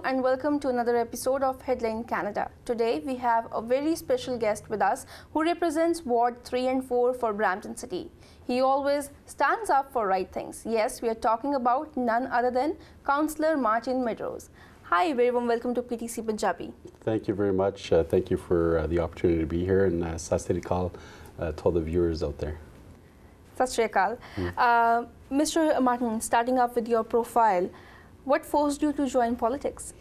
and welcome to another episode of Headline Canada. Today we have a very special guest with us who represents Ward 3 and 4 for Brampton City. He always stands up for right things. Yes, we are talking about none other than Councillor Martin Medeiros. Hi, very warm welcome to PTC Punjabi. Thank you very much. Thank you for the opportunity to be here, and Sat Sri Akal to all the viewers out there. Sat Sri Akal. Mr. Martin, starting off with your profile, what forced you to join politics?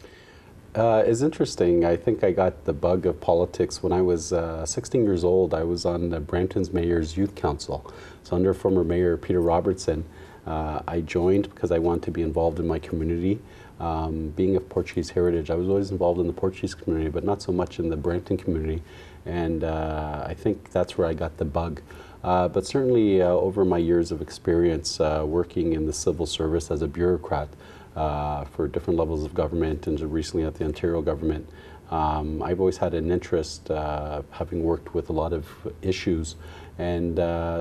It's interesting. I think I got the bug of politics when I was 16 years old. I was on Brampton's Mayor's Youth Council. So under former Mayor Peter Robertson, I joined because I wanted to be involved in my community. Being of Portuguese heritage, I was always involved in the Portuguese community, but not so much in the Brampton community. And I think that's where I got the bug. But certainly over my years of experience working in the civil service as a bureaucrat, for different levels of government and recently at the Ontario government. I've always had an interest, having worked with a lot of issues, and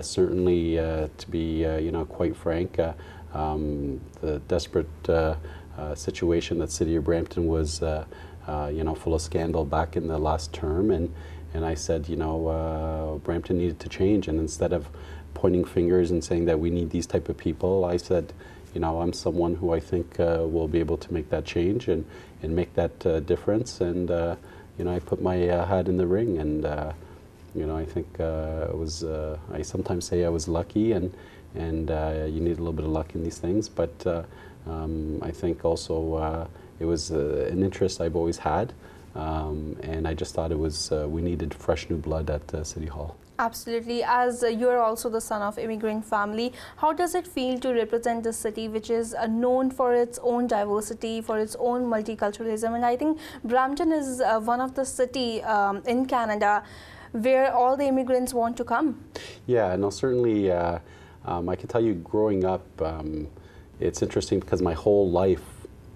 certainly to be quite frank, the desperate situation that City of Brampton was full of scandal back in the last term, and I said, Brampton needed to change, and instead of pointing fingers and saying that we need these type of people, I said, I'm someone who I think will be able to make that change and make that difference. And, I put my hat in the ring, and, I think it was, I sometimes say I was lucky, and you need a little bit of luck in these things. But I think also it was an interest I've always had. And I just thought it was, we needed fresh new blood at City Hall. Absolutely. As you are also the son of immigrant family, how does it feel to represent the city which is known for its own diversity, for its own multiculturalism? And I think Brampton is one of the city in Canada where all the immigrants want to come. Yeah, no, certainly I can tell you growing up, it's interesting because my whole life,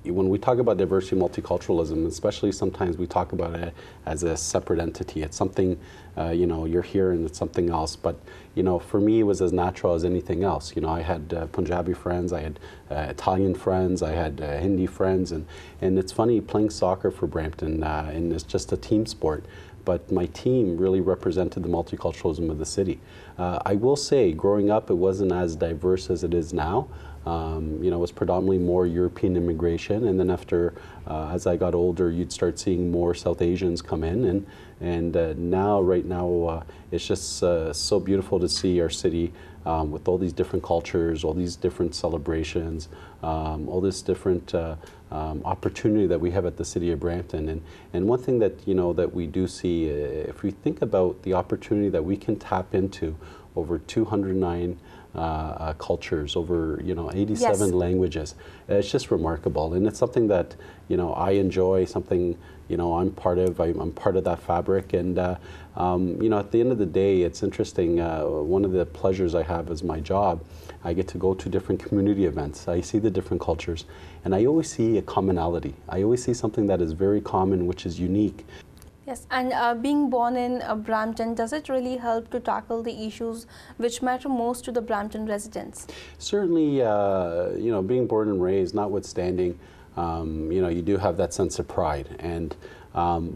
when we talk about diversity and multiculturalism, especially sometimes we talk about it as a separate entity. It's something, you're here and it's something else. But, for me, it was as natural as anything else. I had Punjabi friends, I had Italian friends, I had Hindi friends. And it's funny, playing soccer for Brampton, and it's just a team sport. But my team really represented the multiculturalism of the city. I will say, growing up, it wasn't as diverse as it is now. It was predominantly more European immigration, and then after, as I got older, you'd start seeing more South Asians come in, and right now, it's just so beautiful to see our city with all these different cultures, all these different celebrations, all this different opportunity that we have at the City of Brampton. And one thing that that we do see, if we think about the opportunity that we can tap into over 209 cultures, over 87 languages. It's just remarkable, and it's something that I enjoy, something I'm part of. I'm part of that fabric, and at the end of the day, it's interesting. One of the pleasures I have is my job. I get to go to different community events. I see the different cultures, and I always see a commonality. I always see something that is very common, which is unique. Yes, and being born in Brampton, does it really help to tackle the issues which matter most to the Brampton residents? Certainly, being born and raised, notwithstanding, you do have that sense of pride, and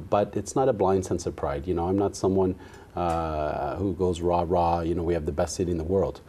but it's not a blind sense of pride. I'm not someone who goes rah rah. We have the best city in the world.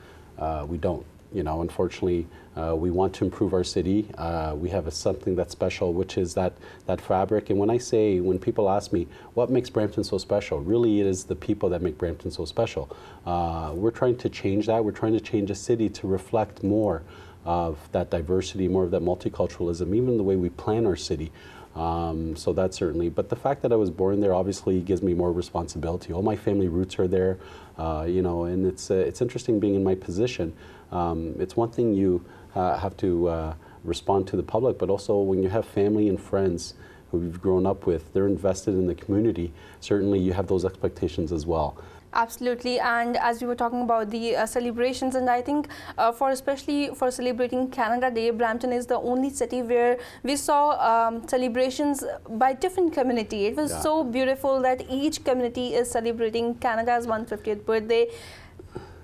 We don't. Unfortunately, we want to improve our city. We have something that's special, which is that fabric. And when people ask me, what makes Brampton so special? Really, it is the people that make Brampton so special. We're trying to change that. We're trying to change a city to reflect more of that diversity, more of that multiculturalism, even the way we plan our city. So that's certainly, but the fact that I was born there obviously gives me more responsibility. All my family roots are there, and it's interesting being in my position. It's one thing you have to respond to the public, but also when you have family and friends who you've grown up with, they're invested in the community, certainly you have those expectations as well. Absolutely, and as we were talking about the celebrations, and I think especially for celebrating Canada Day, Brampton is the only city where we saw celebrations by different community. It was so beautiful that each community is celebrating Canada's 150th birthday.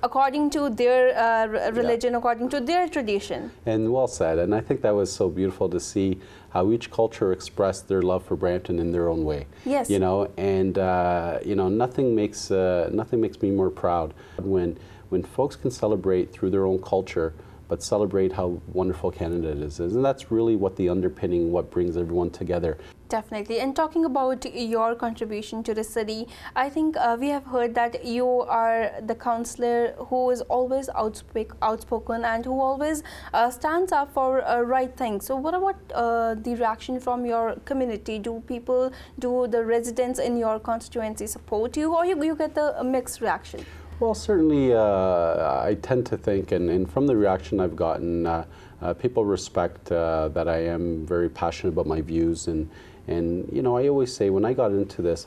according to their religion, according to their tradition. And well said. And I think that was so beautiful to see how each culture expressed their love for Brampton in their own way. Yes. You know, and you know, nothing makes me more proud when folks can celebrate through their own culture, but celebrate how wonderful Canada is. And that's really what the underpinning, what brings everyone together. Definitely. And talking about your contribution to the city, I think we have heard that you are the councillor who is always outspoken and who always stands up for right things. So what about the reaction from your community? Do the residents in your constituency support you, or you get a mixed reaction? Well, certainly I tend to think, and from the reaction I've gotten, people respect that I am very passionate about my views, and you know, I always say when I got into this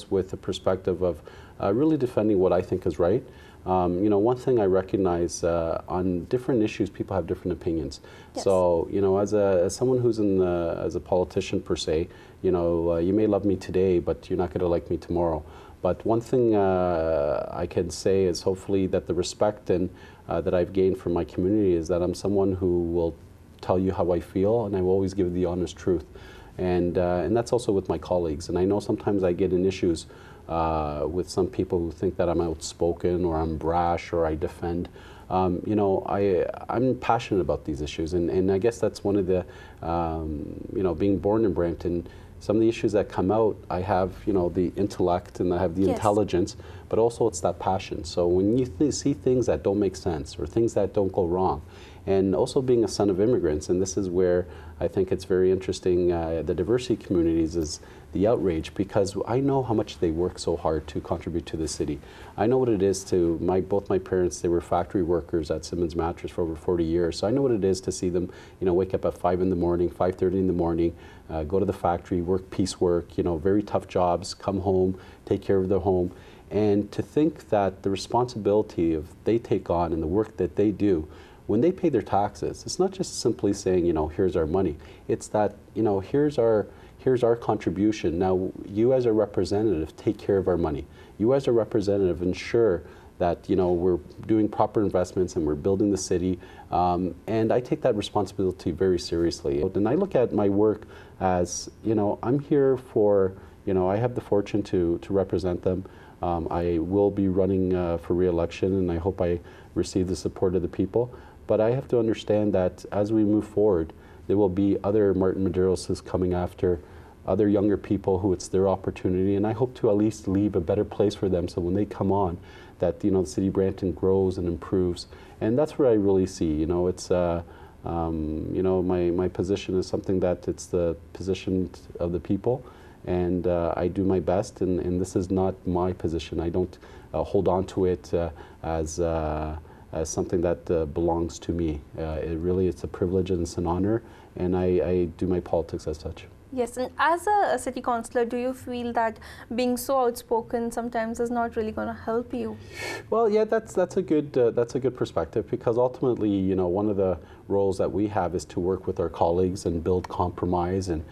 with the perspective of really defending what I think is right. You know, one thing I recognize on different issues, people have different opinions. Yes. So, you know, as someone who's as a politician per se, you know, you may love me today, but you're not going to like me tomorrow. But one thing I can say is hopefully that the respect and that I've gained from my community is that I'm someone who will tell you how I feel, and I will always give the honest truth. And that's also with my colleagues. And I know sometimes I get in issues with some people who think that I'm outspoken or I'm brash or I defend. You know, I'm passionate about these issues, and I guess that's one of the, you know, being born in Brampton, some of the issues that come out, I have, you know, the intellect and I have the Yes. intelligence, but also it's that passion. So when you see things that don't make sense or things that don't go wrong, and also being a son of immigrants, and this is where I think it's very interesting, the diversity communities is the outrage, because I know how much they work so hard to contribute to the city. I know what it is to, both my parents, they were factory workers at Simmons Mattress for over 40 years, so I know what it is to see them, you know, wake up at 5 in the morning, 5:30 in the morning, go to the factory, work piecework, you know, very tough jobs, come home, take care of their home. And to think that the responsibility of they take on and the work that they do, when they pay their taxes, it's not just simply saying, you know, here's our money. It's that, you know, here's our contribution. Now, you as a representative, take care of our money. You as a representative, ensure that, you know, we're doing proper investments and we're building the city. And I take that responsibility very seriously. And I look at my work as, you know, I'm here for, you know, I have the fortune to represent them. I will be running for re-election, and I hope I receive the support of the people. But I have to understand that as we move forward, there will be other Martin Medeiros coming after, other younger people who it's their opportunity, and I hope to at least leave a better place for them, so when they come on, that, you know, the city of Brampton grows and improves. And that's where I really see, you know, it's, you know, my position is something that it's the position of the people, and I do my best, and this is not my position. I don't hold on to it as something that belongs to me. It's a privilege and it's an honor, and I do my politics as such. Yes, and as a city councillor, do you feel that being so outspoken sometimes is not really going to help you? Well, yeah, that's a good perspective, because ultimately, you know, one of the roles that we have is to work with our colleagues and build compromise. And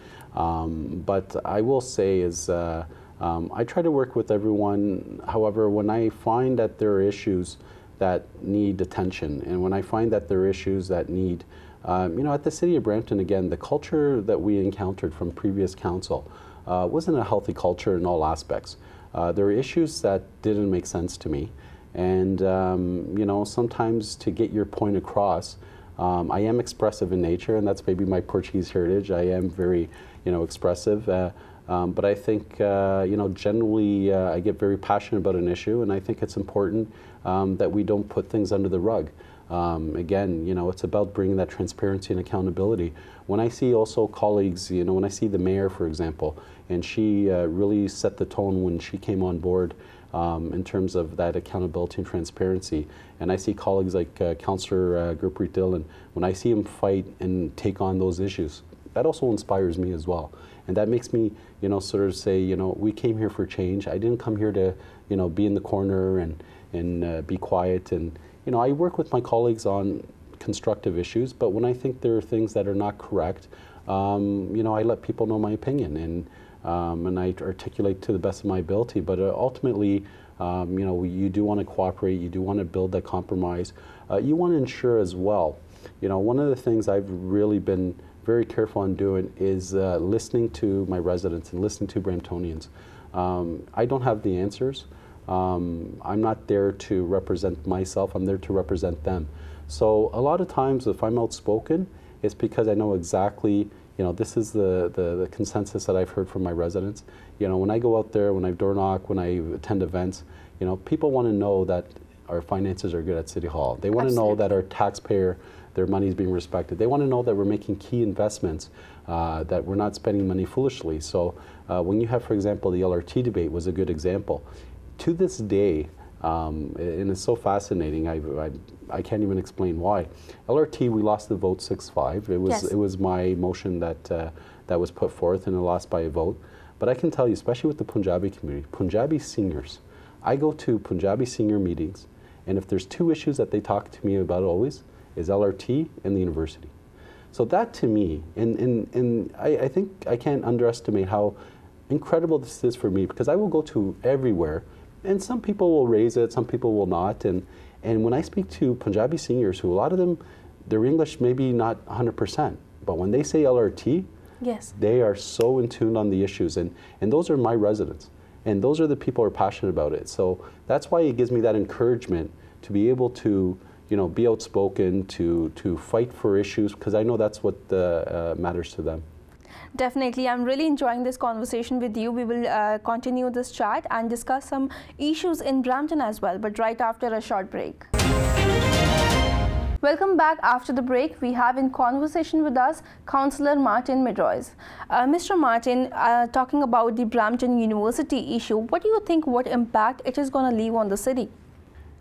but I will say is I try to work with everyone. However, when I find that there are issues that need attention, and when I find that there are issues that need you know, at the City of Brampton, again, the culture that we encountered from previous council wasn't a healthy culture in all aspects. There were issues that didn't make sense to me, and you know, sometimes to get your point across, I am expressive in nature, and that's maybe my Portuguese heritage. I am very, you know, expressive, but I think, you know, generally I get very passionate about an issue, and I think it's important that we don't put things under the rug. Again, you know, it's about bringing that transparency and accountability. When I see also colleagues, you know, when I see the mayor, for example, and she really set the tone when she came on board in terms of that accountability and transparency. And I see colleagues like Councillor Gurpreet Dillon, when I see him fight and take on those issues, that also inspires me as well. And that makes me, you know, sort of say, you know, we came here for change. I didn't come here to, you know, be in the corner and be quiet. And you know, I work with my colleagues on constructive issues, but when I think there are things that are not correct, you know, I let people know my opinion, and I articulate to the best of my ability. But ultimately, You do want to cooperate, you do want to build that compromise. You want to ensure as well, one of the things I've really been very careful on doing is listening to my residents and listening to Bramptonians. I don't have the answers. I'm not there to represent myself, I'm there to represent them. So a lot of times if I'm outspoken, it's because I know exactly, this is the consensus that I've heard from my residents. When I go out there, when I door knock, when I attend events, people want to know that our finances are good at City Hall. They want to know that our taxpayer, their money is being respected. They want to know that we're making key investments, that we're not spending money foolishly. So when you have, for example, the LRT debate was a good example. To this day, and it's so fascinating, I can't even explain why. LRT, we lost the vote 6-5. It was my motion that was put forth, and it lost by a vote. But I can tell you, especially with the Punjabi community, Punjabi seniors, I go to Punjabi senior meetings, and if there's two issues that they talk to me about always, is LRT and the university. So that to me, and I think I can't underestimate how incredible this is for me, because I will go to everywhere, and some people will raise it, some people will not. And when I speak to Punjabi seniors, who a lot of them, their English maybe not 100%, but when they say LRT, yes, they are so in tune on the issues, and those are my residents. And those are the people who are passionate about it. So that's why it gives me that encouragement to be able to, be outspoken, to fight for issues, because I know that's what matters to them. Definitely. I'm really enjoying this conversation with you. We will continue this chat and discuss some issues in Brampton as well, but right after a short break. Welcome back. After the break, we have in conversation with us Councillor Martin Medeiros. Mr. Martin, talking about the Brampton University issue, what do you think, what impact it is going to leave on the city?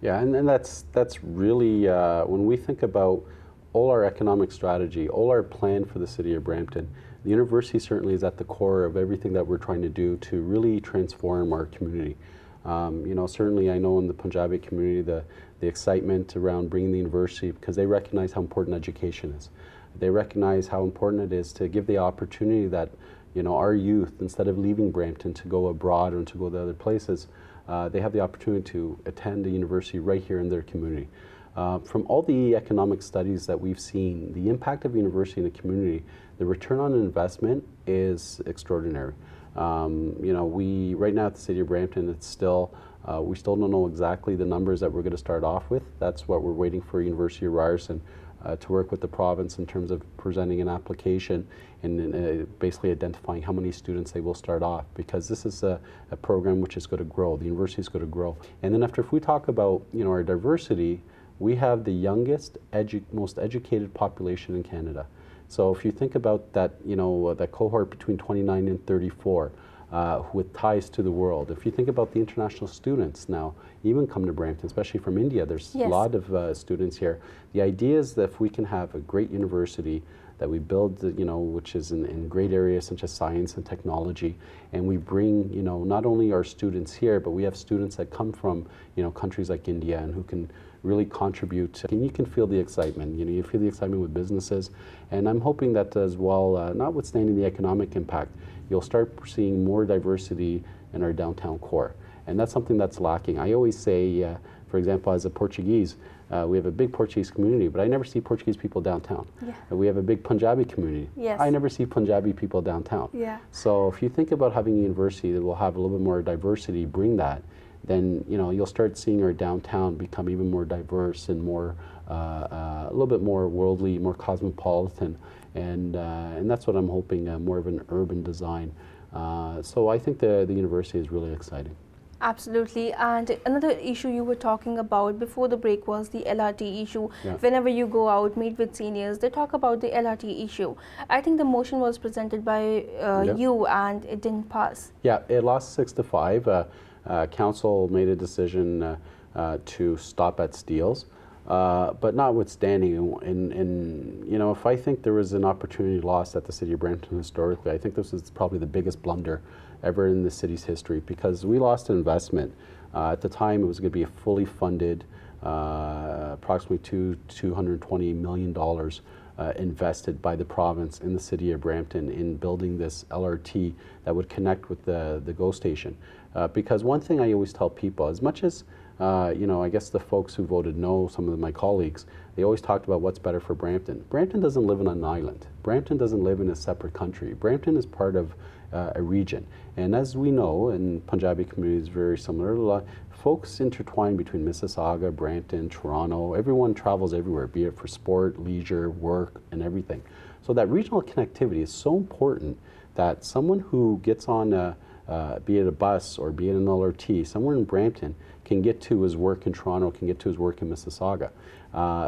Yeah, and that's really, when we think about all our economic strategy, all our plan for the city of Brampton, the university certainly is at the core of everything that we're trying to do to really transform our community. Certainly I know in the Punjabi community the excitement around bringing the university, because they recognize how important education is. They recognize how important it is to give the opportunity that our youth, instead of leaving Brampton to go abroad and to go to other places, they have the opportunity to attend a university right here in their community. From all the economic studies that we've seen, the impact of university in the community, the return on investment is extraordinary. We right now at the city of Brampton, it's still we still don't know exactly the numbers that we're going to start off with. That's what we're waiting for University of Ryerson to work with the province in terms of presenting an application and basically identifying how many students they will start off, because this is a program which is going to grow. The university is going to grow. And then if we talk about our diversity, we have the youngest, most educated population in Canada. So if you think about that, that cohort between 29 and 34, with ties to the world. If you think about the international students now, even come to Brampton, especially from India, there's a lot of students here. The idea is that if we can have a great university that we build, which is in great areas such as science and technology, and we bring, not only our students here, but we have students that come from, countries like India and who can really contribute. And you can feel the excitement, you feel the excitement with businesses. And I'm hoping that as well, notwithstanding the economic impact, you'll start seeing more diversity in our downtown core. And that's something that's lacking. I always say, for example, as a Portuguese, we have a big Portuguese community, but I never see Portuguese people downtown. Yeah. We have a big Punjabi community. Yes. I never see Punjabi people downtown. Yeah. So if you think about having a university that will have a little bit more diversity, bring that, then you'll start seeing our downtown become even more diverse and more, a little bit more worldly, more cosmopolitan, and that's what I'm hoping, more of an urban design. So I think the university is really exciting. Absolutely. And another issue you were talking about before the break was the LRT issue. Yeah. Whenever you go out, meet with seniors, they talk about the LRT issue. I think the motion was presented by you and it didn't pass. Yeah, it lost 6-5. Council made a decision to stop at Steeles. But notwithstanding, and if I think there was an opportunity lost at the city of Brampton historically, I think this is probably the biggest blunder ever in the city's history, because we lost an investment. At the time, it was going to be a fully funded, approximately $220 million invested by the province in the city of Brampton in building this LRT that would connect with the GO station. Because one thing I always tell people, as much as I guess the folks who voted no, some of my colleagues, they always talked about what's better for Brampton. Brampton doesn't live on an island. Brampton doesn't live in a separate country. Brampton is part of a region. And as we know, and Punjabi community is very similar, folks intertwine between Mississauga, Brampton, Toronto. Everyone travels everywhere, be it for sport, leisure, work, and everything. So that regional connectivity is so important that someone who gets on be it a bus or be it an LRT, somewhere in Brampton, can get to his work in Toronto, can get to his work in Mississauga.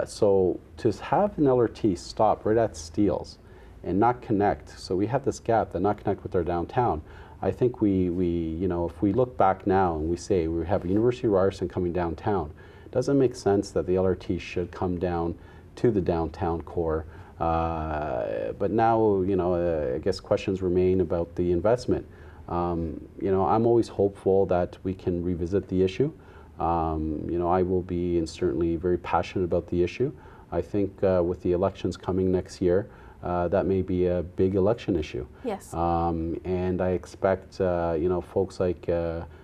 So to have an LRT stop right at Steeles and not connect, so we have this gap that not connect with our downtown. I think we if we look back now and we say we have University of Ryerson coming downtown, it doesn't make sense that the LRT should come down to the downtown core. But now, I guess questions remain about the investment. I'm always hopeful that we can revisit the issue. I will be and certainly very passionate about the issue. I think with the elections coming next year, that may be a big election issue. Yes. And I expect, folks like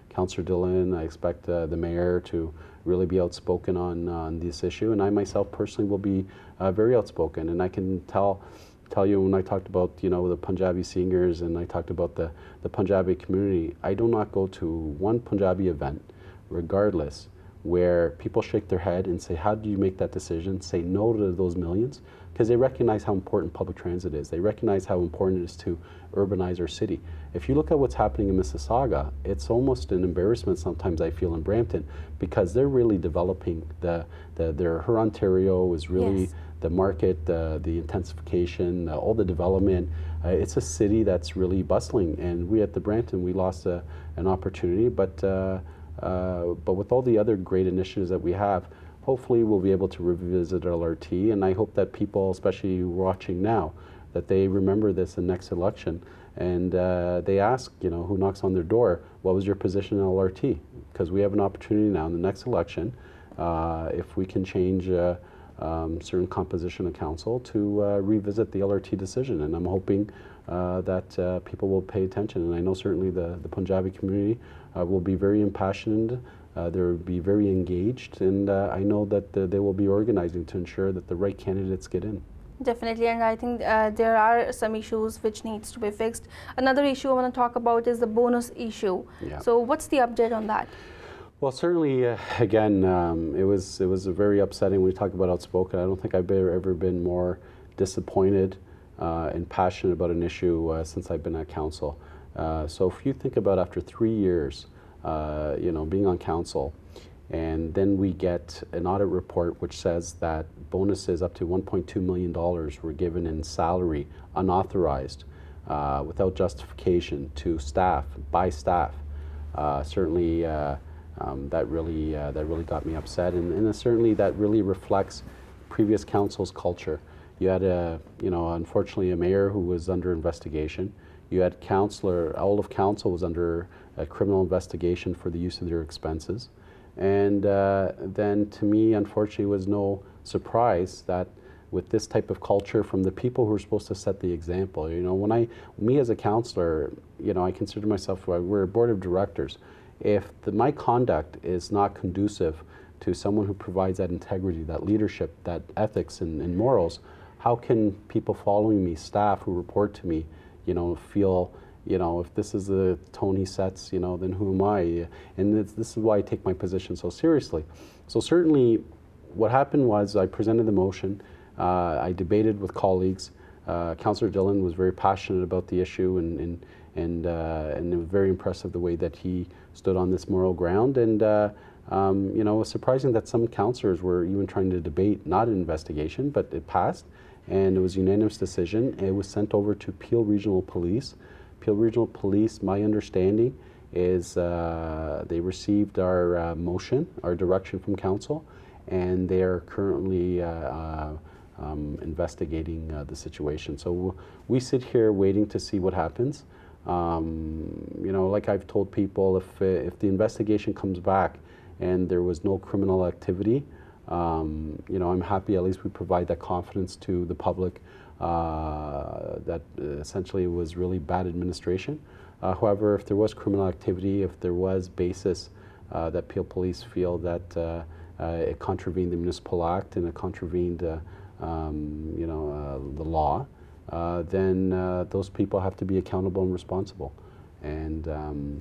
Councillor Dillon, I expect the mayor to really be outspoken on this issue. And I myself personally will be very outspoken. And I can tell you when I talked about, the Punjabi singers and I talked about the Punjabi community, I do not go to one Punjabi event, regardless, where people shake their head and say, how do you make that decision? Say no to those millions, because they recognize how important public transit is. They recognize how important it is to urbanize our city. If you look at what's happening in Mississauga, it's almost an embarrassment sometimes I feel in Brampton, because they're really developing their Ontario is really yes. The market, the intensification, all the development. It's a city that's really bustling, and we at the Brampton, we lost an opportunity, but with all the other great initiatives that we have, hopefully we'll be able to revisit LRT, and I hope that people, especially watching now, that they remember this in next election, and they ask, who knocks on their door, what was your position in LRT? Because we have an opportunity now in the next election, if we can change certain composition of council to revisit the LRT decision, and I'm hoping that people will pay attention, and I know certainly the Punjabi community will be very impassioned, they will be very engaged, and I know that they will be organizing to ensure that the right candidates get in. Definitely, and I think there are some issues which needs to be fixed. Another issue I want to talk about is the bonus issue. Yeah. So what's the update on that? Well, certainly, again, it was very upsetting when we talk about outspoken. I don't think I've ever been more disappointed and passionate about an issue since I've been at council. So if you think about after 3 years, being on council, and then we get an audit report which says that bonuses up to $1.2 million were given in salary, unauthorized, without justification to staff, by staff. Certainly, that really got me upset, and certainly that really reflects previous council's culture. You had unfortunately a mayor who was under investigation. You had all of council was under a criminal investigation for the use of their expenses. And then to me, unfortunately, it was no surprise that with this type of culture from the people who are supposed to set the example, me as a councillor, I consider myself, we're a board of directors. If my conduct is not conducive to someone who provides that integrity, that leadership, that ethics and morals, how can people following me, staff who report to me, feel, if this is the tone he sets, then who am I? And this is why I take my position so seriously. So certainly what happened was I presented the motion, I debated with colleagues. Councillor Dillon was very passionate about the issue, and it was very impressive the way that he stood on this moral ground. And it was surprising that some councillors were even trying to debate not an investigation, but it passed, and it was a unanimous decision. It was sent over to Peel Regional Police. Peel Regional Police, my understanding is they received our motion, our direction from council, and they are currently investigating the situation. So we sit here waiting to see what happens. Like I've told people, if the investigation comes back and there was no criminal activity, I'm happy at least we provide that confidence to the public that essentially it was really bad administration. However, if there was criminal activity, if there was basis that Peel Police feel that it contravened the Municipal Act and it contravened the law, then those people have to be accountable and responsible. And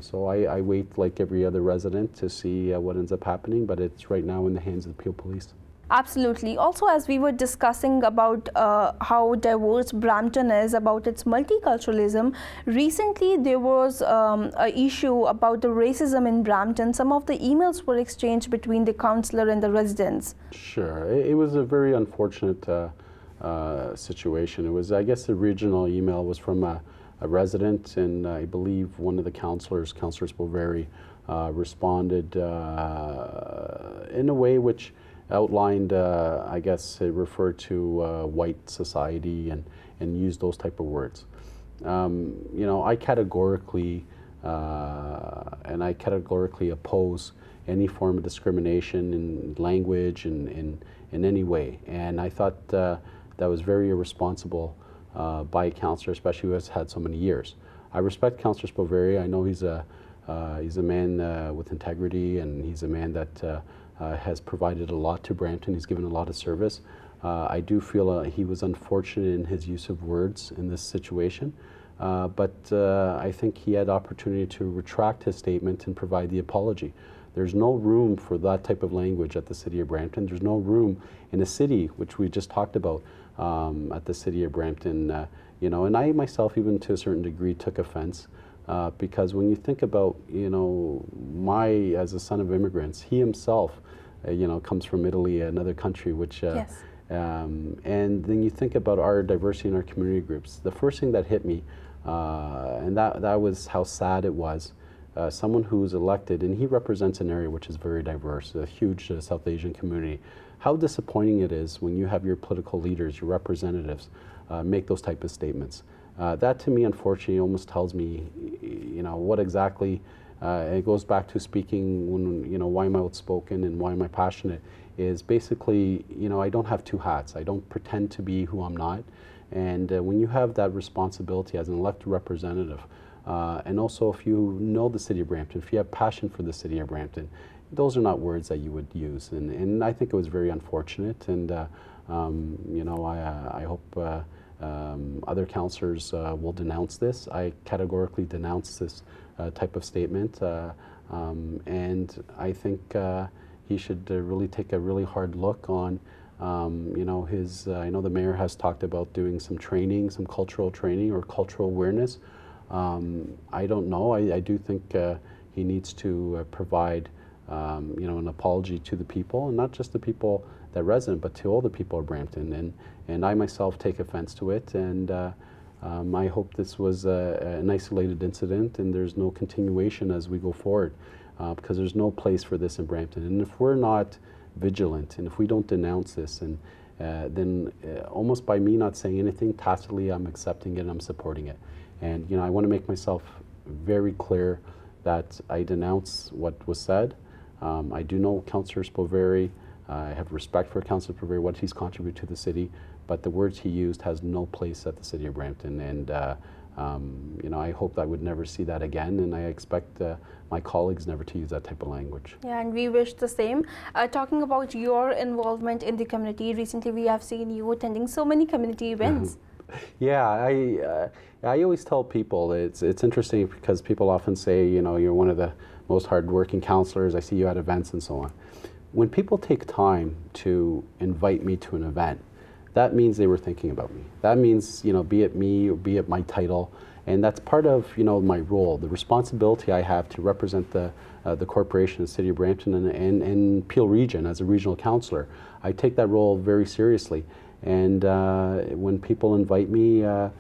so I wait like every other resident to see what ends up happening, but it's right now in the hands of the Peel Police. Absolutely. Also, as we were discussing about how diverse Brampton is, about its multiculturalism, recently there was an issue about the racism in Brampton. Some of the emails were exchanged between the councillor and the residents. Sure. It was a very unfortunate situation. It was, I guess, the original email was from a resident, and I believe one of the councillors, Councillor Spoveri, responded in a way which outlined, I guess, it referred to white society and used those type of words. I categorically oppose any form of discrimination in language and in any way. And I thought that was very irresponsible by a councillor, especially who has had so many years. I respect Councillor Spoveri. I know he's a man with integrity, and he's a man that has provided a lot to Brampton. He's given a lot of service. I do feel he was unfortunate in his use of words in this situation, but I think he had opportunity to retract his statement and provide the apology. There's no room for that type of language at the City of Brampton. There's no room in a city, which we just talked about, at the City of Brampton. And I myself, even to a certain degree, took offense. Because when you think about, as a son of immigrants, he himself, comes from Italy, another country, which, yes. And then you think about our diversity in our community groups. The first thing that hit me, and that was how sad it was, someone who's elected, and he represents an area which is very diverse, a huge South Asian community. How disappointing it is when you have your political leaders, your representatives, make those type of statements. That to me, unfortunately, almost tells me, what exactly, it goes back to speaking when, why am I outspoken and why am I passionate, is basically, I don't have two hats. I don't pretend to be who I'm not. And when you have that responsibility as an elected representative, and also if you know the City of Brampton, if you have passion for the City of Brampton, those are not words that you would use. And I think it was very unfortunate. And, I hope other councillors will denounce this. I categorically denounce this type of statement, and I think he should really take a really hard look on, I know the mayor has talked about doing some training, some cultural training or cultural awareness. I don't know. I do think he needs to provide, an apology to the people, and not just the people that resident, but to all the people of Brampton. And I myself take offense to it, and I hope this was an isolated incident and there's no continuation as we go forward, because there's no place for this in Brampton. And if we're not vigilant, and if we don't denounce this, and then almost by me not saying anything, tacitly I'm accepting it and I'm supporting it. And I want to make myself very clear that I denounce what was said. I do know Councillor Spoveri. I have respect for Councillor Spoveri, what he's contributed to the city, but the words he used has no place at the City of Brampton. And I hope I would never see that again, and I expect my colleagues never to use that type of language. Yeah, and we wish the same. Talking about your involvement in the community, recently we have seen you attending so many community events. Yeah, I always tell people it's interesting because people often say, you're one of the most hardworking councillors. I see you at events and so on. When people take time to invite me to an event, that means they were thinking about me. That means, be it me or be it my title, and that's part of, my role, the responsibility I have to represent the corporation, the City of Brampton, and Peel Region as a regional councillor. I take that role very seriously, and when people invite me, I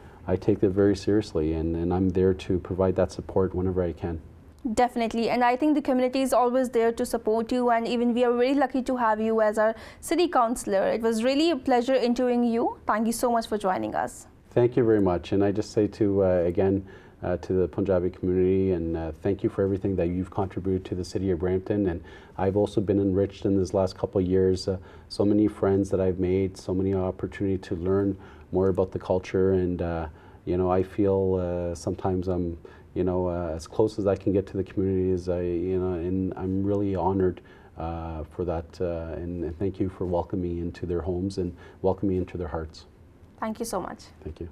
take it very seriously, and I'm there to provide that support whenever I can. Definitely, and I think the community is always there to support you, and even we are very lucky to have you as our city councillor. It was really a pleasure interviewing you. Thank you so much for joining us. Thank you very much, and I just say to, again, to the Punjabi community, and thank you for everything that you've contributed to the city of Brampton. And I've also been enriched in this last couple of years. So many friends that I've made, so many opportunity to learn more about the culture, and you know, I feel sometimes I'm, you know, as close as I can get to the community as and I'm really honored for that, and thank you for welcoming me into their homes and welcoming me into their hearts. Thank you so much. Thank you.